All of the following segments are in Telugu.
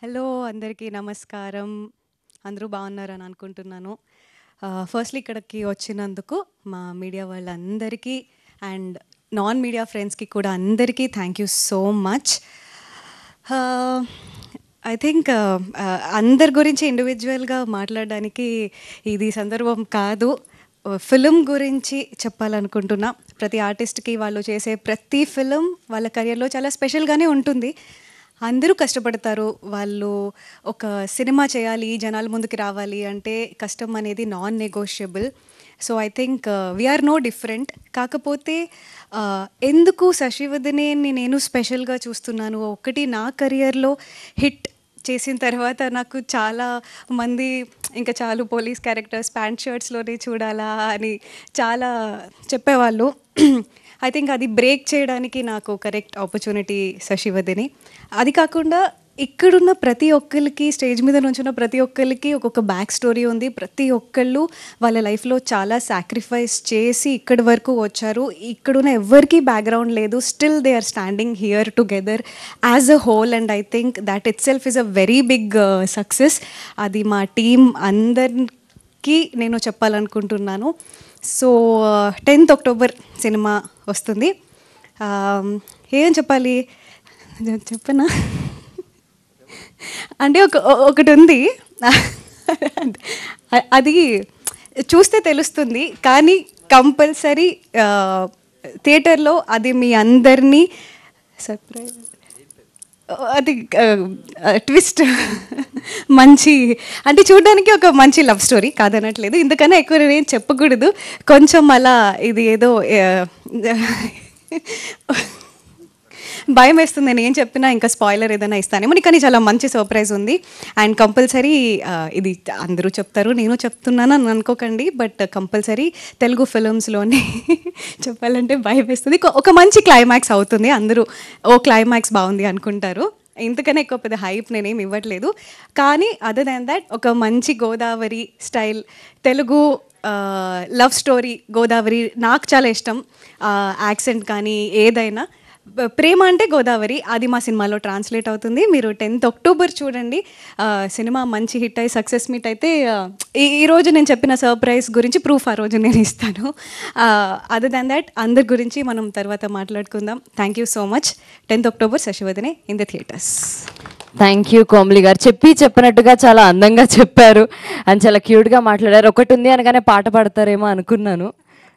హలో అందరికీ నమస్కారం. అందరూ బాగున్నారని అనుకుంటున్నాను. ఫస్ట్‌లీ ఇక్కడికి వచ్చినందుకు మా మీడియా వాళ్ళందరికీ అండ్ నాన్ మీడియా ఫ్రెండ్స్‌కి కూడా అందరికీ thank you so much. I think అందరి గురించి ఇండివిజువల్‌గా మాట్లాడడానికి ఇది సందర్భం కాదు. ఫిల్మ్ గురించి చెప్పాలనుకుంటున్నా. ప్రతి ఆర్టిస్ట్‌కి వాళ్ళు చేసే ప్రతి ఫిల్మ్ వాళ్ళ కెరియర్‌లో చాలా స్పెషల్‌గానే ఉంటుంది. అందరూ కష్టపడతారు. వాళ్ళు ఒక సినిమా చేయాలి, జనాల ముందుకి రావాలి అంటే కష్టం అనేది non negotiable. So I think we are no different. కాకపోతే ఎందుకు శశివదనేని నేను స్పెషల్‌గా చూస్తున్నాను, ఒకటి నా కెరియర్‌లో హిట్ చేసిన తర్వాత నాకు చాలా మంది ఇంకా చాలు పోలీస్ క్యారెక్టర్స్ ప్యాంట్ షర్ట్స్‌లోనే చూడాలా అని చాలా చెప్పేవాళ్ళు. ఐ థింక్ అది బ్రేక్ చేయడానికి నాకు కరెక్ట్ ఆపర్చునిటీ శశివదనే. అది కాకుండా ఇక్కడున్న ప్రతి ఒక్కరికి, స్టేజ్ మీద నుంచున్న ప్రతి ఒక్కరికి ఒక్కొక్క బ్యాక్ స్టోరీ ఉంది. ప్రతి ఒక్కళ్ళు వాళ్ళ లైఫ్లో చాలా సాక్రిఫైస్ చేసి ఇక్కడి వరకు వచ్చారు. ఇక్కడున్న ఎవ్వరికీ బ్యాక్గ్రౌండ్ లేదు. Still they are standing here together as a whole and I think that itself is a very big success. అది మా టీం అందరికీ నేను చెప్పాలనుకుంటున్నాను. సో 10th October సినిమా వస్తుంది. ఏం చెప్పాలి చెప్పనా అంటే ఒకటి ఉంది. అది చూస్తే తెలుస్తుంది, కానీ కంపల్సరీ థియేటర్లో అది మీ అందరినీ సర్ప్రైజ్, అది ట్విస్ట్ మంచి అంటే చూడడానికి ఒక మంచి లవ్ స్టోరీ కాదనట్లేదు. ఇందుకన్నా ఎక్కువ నేను చెప్పకూడదు. కొంచెం అలా ఇది ఏదో భయం వేస్తుంది నేను ఏం చెప్పినా ఇంకా స్పాయిలర్ ఏదైనా ఇస్తానేమో, కానీ చాలా మంచి సర్ప్రైజ్ ఉంది. అండ్ కంపల్సరీ ఇది అందరూ చెప్తారు, నేను చెప్తున్నాను అని అనుకోకండి, బట్ కంపల్సరీ తెలుగు ఫిలిమ్స్లోనే చెప్పాలంటే భయం వేస్తుంది. ఒక మంచి క్లైమాక్స్ అవుతుంది. అందరూ ఓ క్లైమాక్స్ బాగుంది అనుకుంటారు. ఇంతకన్నా ఎక్కువ పెద్ద హైప్ నేనేం ఇవ్వట్లేదు. కానీ అదర్ దాన్ దాట్ ఒక మంచి Godavari style Telugu love story. Godavari నాకు చాలా ఇష్టం. యాక్సెంట్ కానీ ఏదైనా ప్రేమ అంటే గోదావరి, అది మా సినిమాలో ట్రాన్స్లేట్ అవుతుంది. మీరు 10th October చూడండి. సినిమా మంచి హిట్ అయ్యి సక్సెస్ మీట్ అయితే ఈరోజు నేను చెప్పిన సర్ప్రైజ్ గురించి ప్రూఫ్ ఆ రోజు నేను ఇస్తాను. అదర్ దాన్ దాట్ అందరి గురించి మనం తర్వాత మాట్లాడుకుందాం. Thank you so much. 10th October Sasivadane in the theatres. Thank you Komali గారు. చెప్పినట్టుగా చాలా అందంగా చెప్పారు అని చాలా క్యూట్గా మాట్లాడారు. ఒకటి ఉంది అనగానే పాట పాడతారేమో అనుకున్నాను.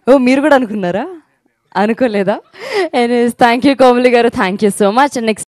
ఓ మీరు కూడా అనుకున్నారా? అనుకోలేదా? ఎనీవేస్ థ్యాంక్ యూ కోమలి గారు. Thank you so much. Next